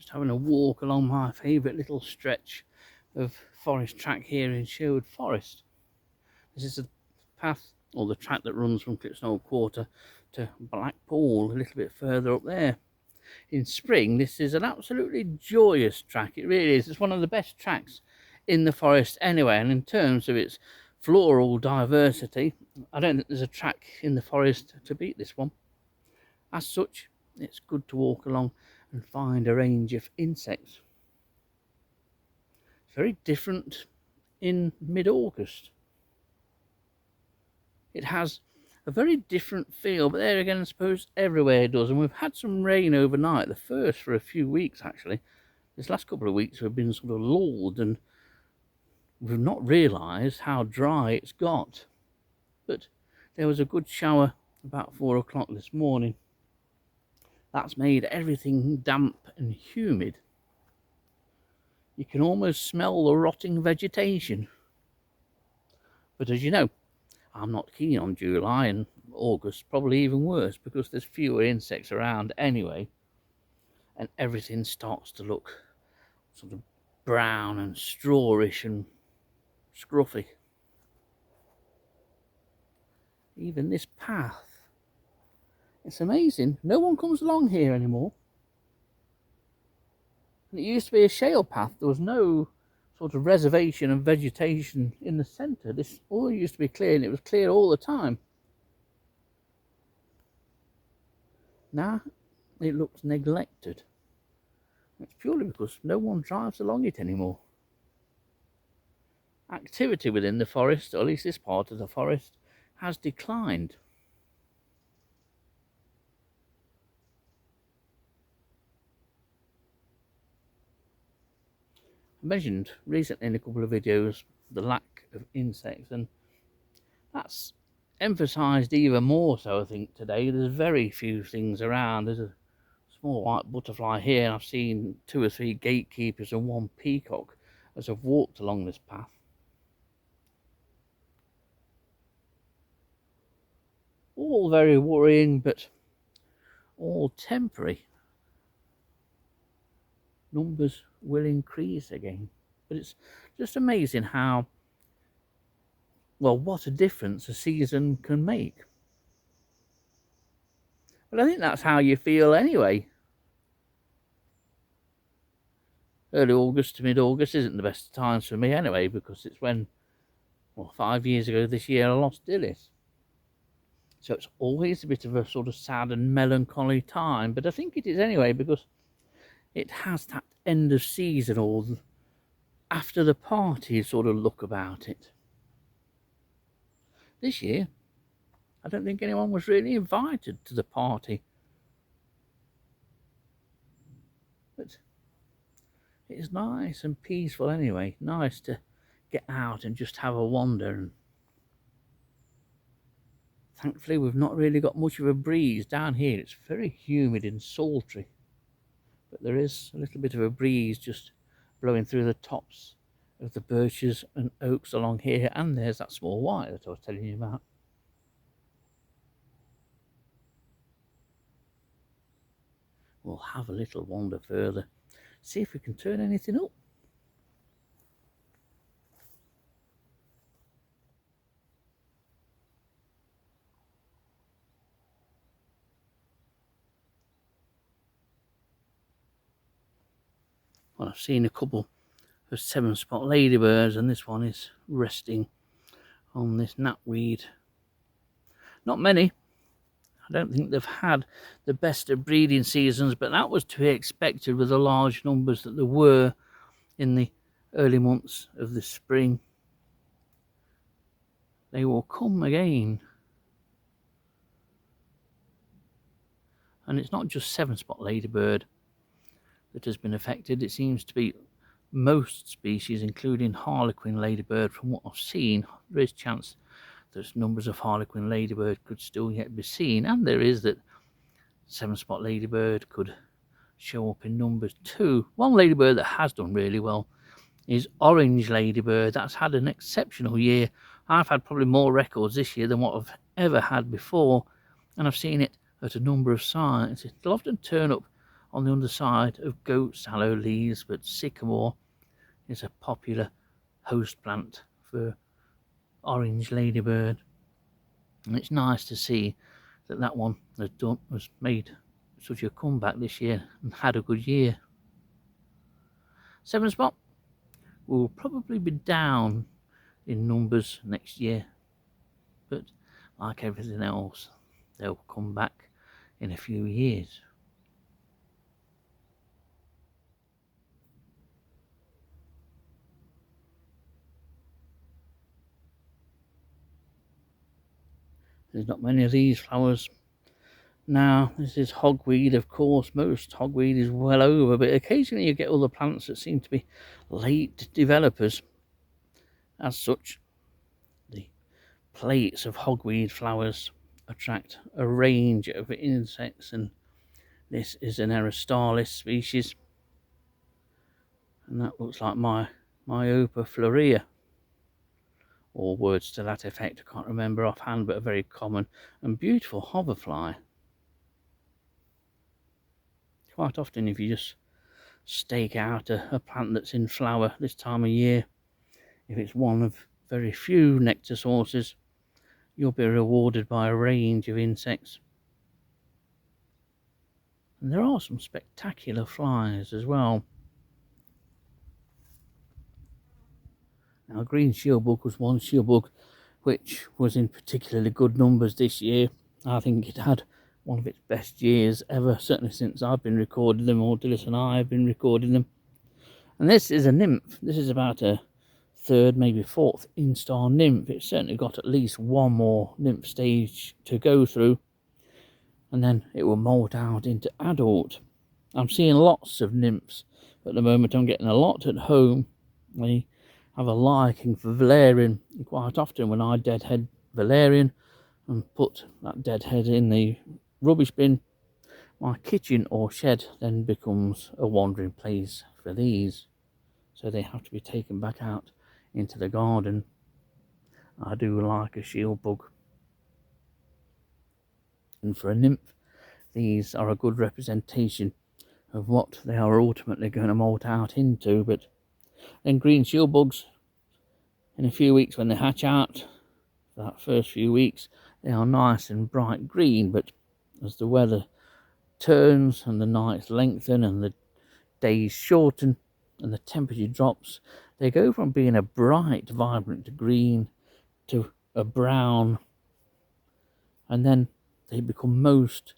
Just having a walk along my favourite little stretch of forest track here in Sherwood Forest. This is the path, or the track, that runs from Clipsnow Quarter to Blackpool, a little bit further up there. In spring, this is an absolutely joyous track. It really is. It's one of the best tracks in the forest anyway, and in terms of its floral diversity, I don't think there's a track in the forest to beat this one. As such, it's good to walk along and find a range of insects. It's very different in mid-August. It has a very different feel, but there again, I suppose everywhere does. And we've had some rain overnight, the first for a few weeks actually. This last couple of weeks we've been sort of lulled, and we've not realised how dry it's got. But there was a good shower about 4 o'clock this morning. That's made everything damp and humid. You can almost smell the rotting vegetation. But as you know, I'm not keen on July, and August probably even worse, because there's fewer insects around anyway, and everything starts to look sort of brown and strawish and scruffy. Even this path, it's amazing, no one comes along here anymore. And it used to be a shale path. There was no sort of reservation of vegetation in the centre. This all used to be clear, and it was clear all the time. Now it looks neglected. It's purely because no one drives along it anymore. Activity within the forest, or at least this part of the forest, has declined. I mentioned recently in a couple of videos the lack of insects, and that's emphasised even more so, I think, today. There's very few things around. There's a small white butterfly here, and I've seen 2 or 3 gatekeepers and 1 peacock as I've walked along this path. All very worrying, but all temporary. Numbers will increase again. But it's just amazing how, well, what a difference a season can make. But I think that's how you feel anyway. Early August to mid-August isn't the best times for me anyway, because it's when, well, 5 years ago this year I lost Dillis. So it's always a bit of a sort of sad and melancholy time, but I think it is anyway, because it has that end of season, or after the party sort of look about it. This year, I don't think anyone was really invited to the party. But it's nice and peaceful anyway. Nice to get out and just have a wander. And thankfully, we've not really got much of a breeze down here. It's very humid and sultry. But there is a little bit of a breeze just blowing through the tops of the birches and oaks along here, and there's that small white that I was telling you about. We'll have a little wander further, see if we can turn anything up. Well, I've seen a couple of 7-spot ladybirds, and this one is resting on this knapweed. Not many. I don't think they've had the best of breeding seasons, but that was to be expected with the large numbers that there were in the early months of the spring. They will come again. And it's not just 7-spot ladybird that has been affected. It seems to be most species, including harlequin ladybird. From what I've seen, there is chance that numbers of harlequin ladybird could still yet be seen, and there is that 7-spot ladybird could show up in numbers too. One ladybird that has done really well is orange ladybird. That's had an exceptional year. I've had probably more records this year than what I've ever had before, and I've seen it at a number of sites. It'll often turn up on the underside of goat sallow leaves, but sycamore is a popular host plant for orange ladybird. And it's nice to see that that one has made such a comeback this year and had a good year. Seven spot will probably be down in numbers next year, but like everything else, they'll come back in a few years. There's not many of these flowers now. This is hogweed, of course. Most hogweed is well over, but occasionally you get other plants that seem to be late developers. As such, the plates of hogweed flowers attract a range of insects, and this is an Aristalis species, and that looks like my Myopa florea, or words to that effect. I can't remember offhand, but a very common and beautiful hoverfly. Quite often, if you just stake out a plant that's in flower this time of year, if it's one of very few nectar sources, you'll be rewarded by a range of insects. And there are some spectacular flies as well. Now, green shieldbug was one shieldbug which was in particularly good numbers this year. I think it had one of its best years ever, certainly since I've been recording them, or Dillis and I have been recording them. And this is a nymph. This is about a third, maybe fourth instar nymph. It's certainly got at least one more nymph stage to go through, and then it will moult out into adult. I'm seeing lots of nymphs at the moment. I'm getting a lot at home. They have a liking for valerian. Quite often when I deadhead valerian and put that deadhead in the rubbish bin, my kitchen or shed then becomes a wandering place for these. So they have to be taken back out into the garden. I do like a shield bug. And for a nymph, these are a good representation of what they are ultimately going to molt out into. But then green shield bugs, in a few weeks when they hatch out, for that first few weeks, they are nice and bright green, but as the weather turns and the nights lengthen and the days shorten and the temperature drops, they go from being a bright, vibrant green to a brown, and then they become most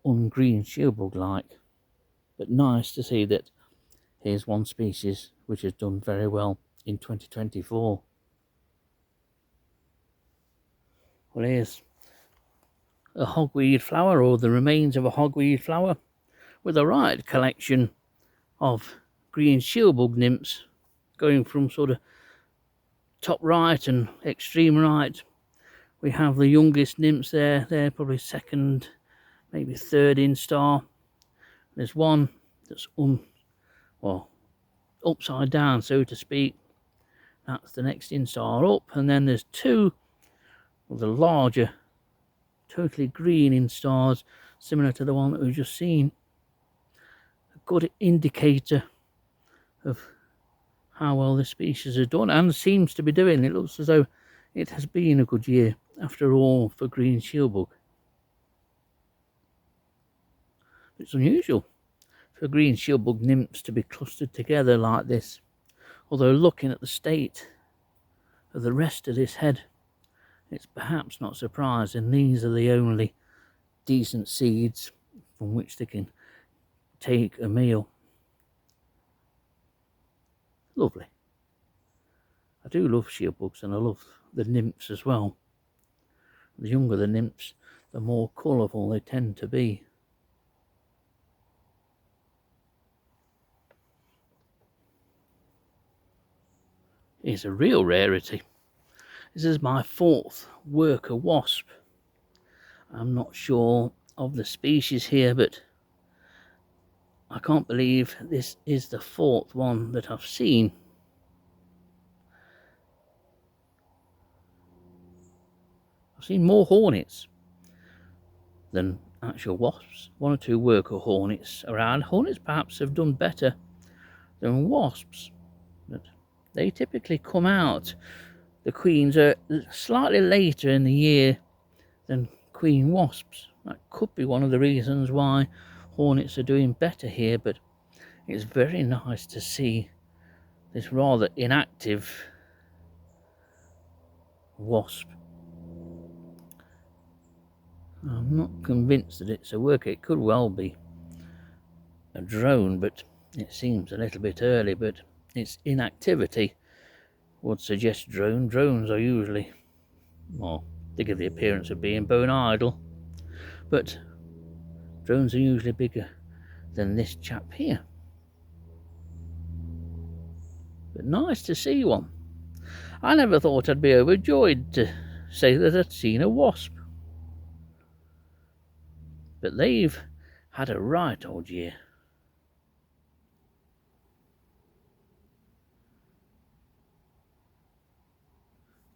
ungreen shieldbug like. But nice to see that here's one species which has done very well in 2024. Well, here's a hogweed flower, or the remains of a hogweed flower, with a right collection of green shieldbug nymphs, going from sort of top right and extreme right. We have the youngest nymphs there. They're probably second, maybe third instar. There's one that's upside down, so to speak. That's the next instar up, and then there's two of the larger, totally green instars, similar to the one that we've just seen. A good indicator of how well the species has done, and seems to be doing. It looks as though it has been a good year after all for green shieldbug. It's unusual for green shieldbug nymphs to be clustered together like this, although looking at the state of the rest of this head, it's perhaps not surprising. These are the only decent seeds from which they can take a meal. Lovely. I do love shieldbugs, and I love the nymphs as well. The younger the nymphs, the more colourful they tend to be. It's a real rarity. This is my fourth worker wasp. I'm not sure of the species here, but I can't believe this is the fourth one that I've seen. I've seen more hornets than actual wasps. One or two worker hornets around. Hornets perhaps have done better than wasps, but they typically come out. The queens are slightly later in the year than queen wasps. That could be one of the reasons why hornets are doing better here, but it's very nice to see this rather inactive wasp. I'm not convinced that it's a worker. It could well be a drone, but it seems a little bit early, but its inactivity would suggest drone. Drones are usually, well, they give the appearance of being bone idle, but drones are usually bigger than this chap here. But nice to see one. I never thought I'd be overjoyed to say that I'd seen a wasp, but they've had a right old year.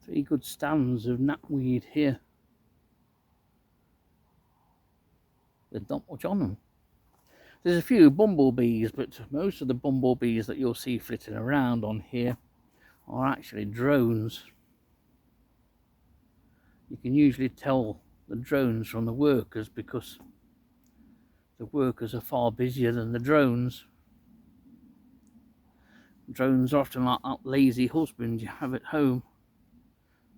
Three good stands of knapweed here. There's not much on them. There's a few bumblebees, but most of the bumblebees that you'll see flitting around on here are actually drones. You can usually tell the drones from the workers because the workers are far busier than the drones. Drones are often like that lazy husband you have at home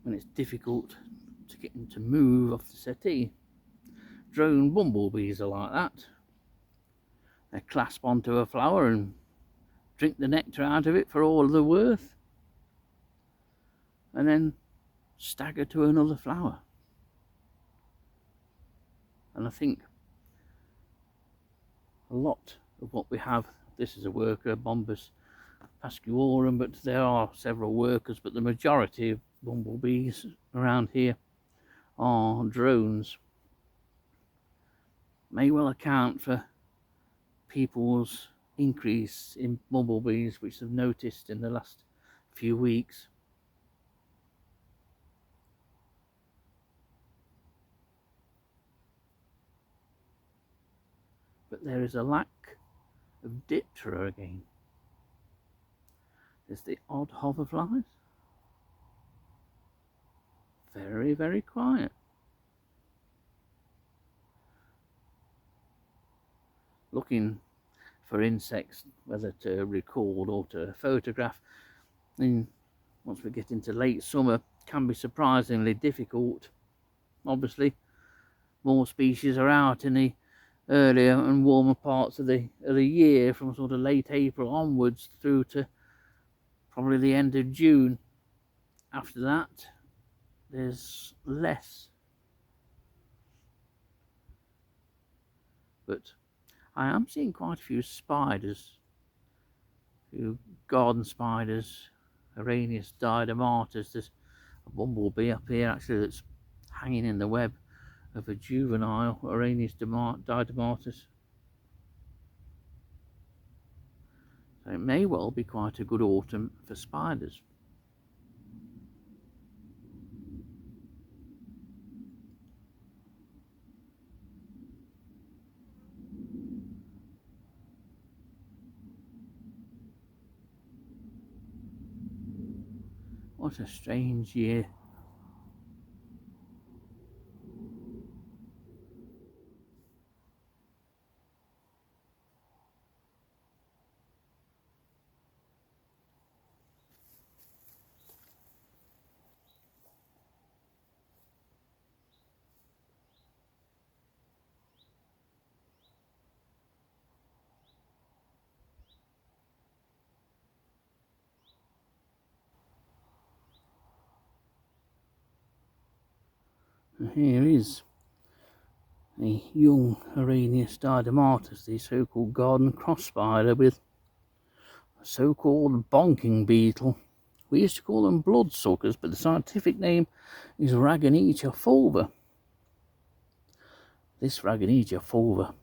when it's difficult to get them to move off the settee. Drone bumblebees are like that. They clasp onto a flower and drink the nectar out of it for all they're worth, and then stagger to another flower. And I think a lot of what we have, this is a worker, Bombus pascuorum, but there are several workers, but the majority of bumblebees around here are drones. May well account for people's increase in bumblebees, which they've noticed in the last few weeks. But there is a lack of diptera again. There's the odd hoverflies. Very, very quiet. Looking for insects, whether to record or to photograph, and once we get into late summer, can be surprisingly difficult. Obviously, more species are out in the earlier and warmer parts of the year, from sort of late April onwards through to probably the end of June. After that, there's less. But I am seeing quite a few spiders, a few garden spiders, Arrhenius diadermatus. There's a bumblebee up here actually that's hanging in the web of a juvenile Arrhenius diadermatus. So it may well be quite a good autumn for spiders. What a strange year. And here is a young Arrhenius diadermatus, the so-called garden cross spider, with a so-called bonking beetle. We used to call them bloodsuckers, but the scientific name is Rhagynecia fulva. This Rhagynecia fulva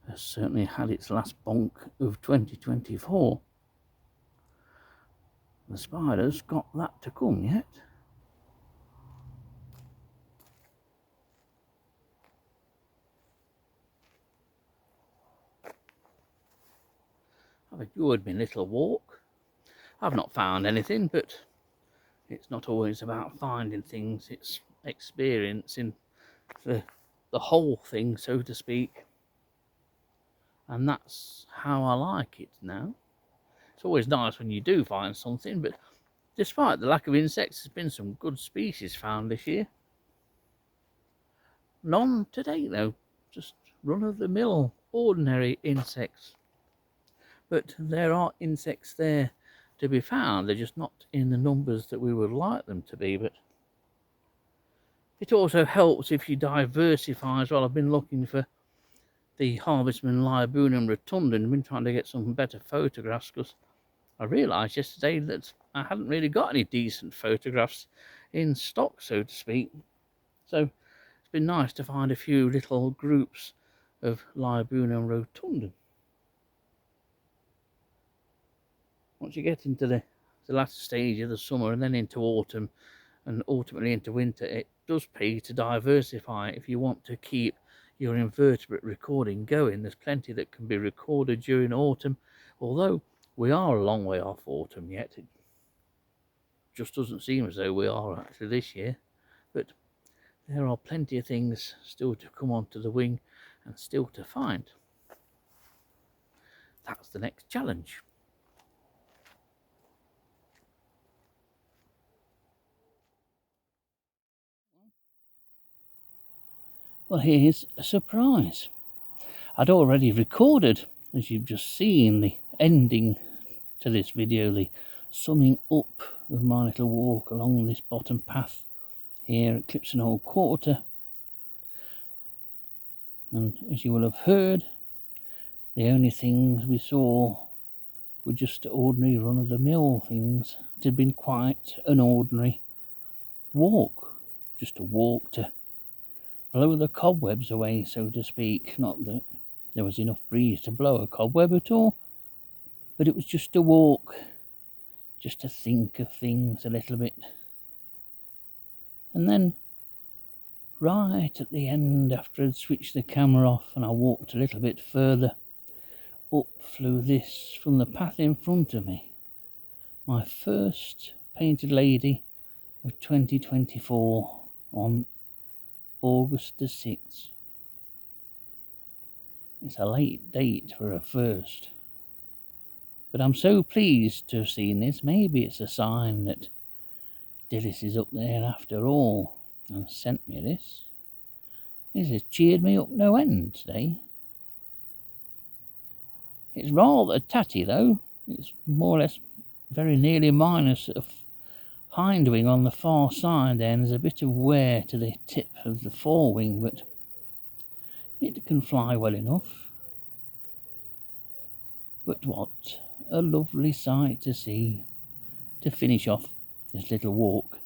has certainly had its last bonk of 2024. The spider's got that to come yet. I've enjoyed my little walk. I've not found anything, but it's not always about finding things, it's experiencing the whole thing, so to speak. And that's how I like it now. It's always nice when you do find something, but despite the lack of insects, there's been some good species found this year. None to date though, just run-of-the-mill, ordinary insects. But there are insects there to be found, they're just not in the numbers that we would like them to be. But it also helps if you diversify as well. I've been looking for the Harvestman Liburnum rotundum, I've been trying to get some better photographs, because I realised yesterday that I hadn't really got any decent photographs in stock, so to speak. So it's been nice to find a few little groups of Liburnum rotundum. Once you get into the last stage of the summer and then into autumn and ultimately into winter, it does pay to diversify if you want to keep your invertebrate recording going. There's plenty that can be recorded during autumn, although we are a long way off autumn yet. It just doesn't seem as though we are actually this year, but there are plenty of things still to come onto the wing and still to find. That's the next challenge. Well, here's a surprise. I'd already recorded, as you've just seen, the ending to this video, the summing up of my little walk along this bottom path here at Clipson Hole Quarter. And as you will have heard, the only things we saw were just ordinary run-of-the-mill things. It had been quite an ordinary walk, just a walk to blow the cobwebs away, so to speak. Not that there was enough breeze to blow a cobweb at all, but it was just a walk, just to think of things a little bit. And then, right at the end, after I'd switched the camera off and I walked a little bit further, up flew this from the path in front of me. My first painted lady of 2024 on August the 6th. It's a late date for a first, but I'm so pleased to have seen this. Maybe it's a sign that Dillis is up there after all and sent me this. This has cheered me up no end today. It's rather tatty though. It's more or less very nearly minus a hind wing on the far side there, and there's a bit of wear to the tip of the forewing, but it can fly well enough. But what a lovely sight to see to finish off this little walk